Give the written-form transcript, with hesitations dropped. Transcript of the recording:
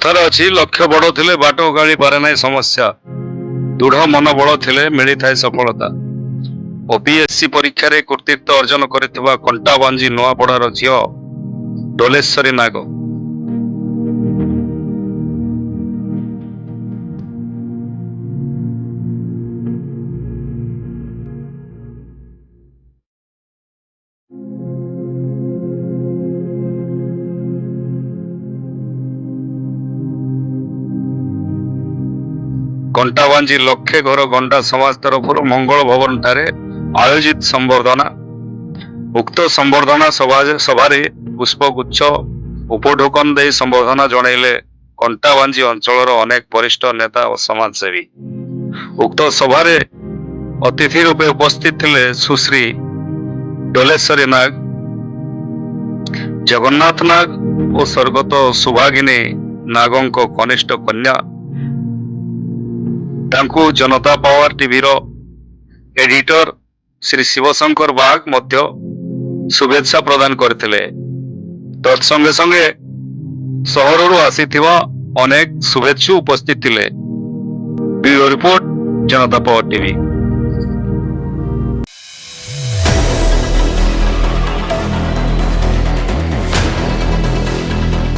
कथार अच्छी लक्ष्य बड़ थिले बाट गाड़ी पारे ना समस्या दृढ़ मनोबल थिले मिली थाए सफलता। ओपीएससी परीक्षा रे कृतित्व अर्जन करथिबा कंटाबांजी नुआपड़ार झियो डोलेश्वरी नाग। कंटाबांजी लक्षे घर घंटा समाज तरफ मंगल भवन ठारे आयोजित संबर्धना। उक्त संबर्धना सभारे पुष्पगुच्छ उपढोकन दे संबर्धना जणैले कंटाबांजी अंचलर अनेक वरिष्ठ नेता और समाजसेवी। उक्त सभारे अतिथि रूपे उपस्थित थिले सुश्री डोलेश्वरी नाग, जगन्नाथ नाग और स्वर्गत सुभागिनी नागों कनिष्ठ कन्या। तांकु जनता पावर टीवी रो एडिटर श्री शिवशंकर बाग मध्य शुभेच्छा प्रदान करथिले। तत्संगे संगे सहररु आसीथिबा अनेक शुभेच्छु उपस्थित थिले। ब्यूरो रिपोर्ट जनता पावर टीवी।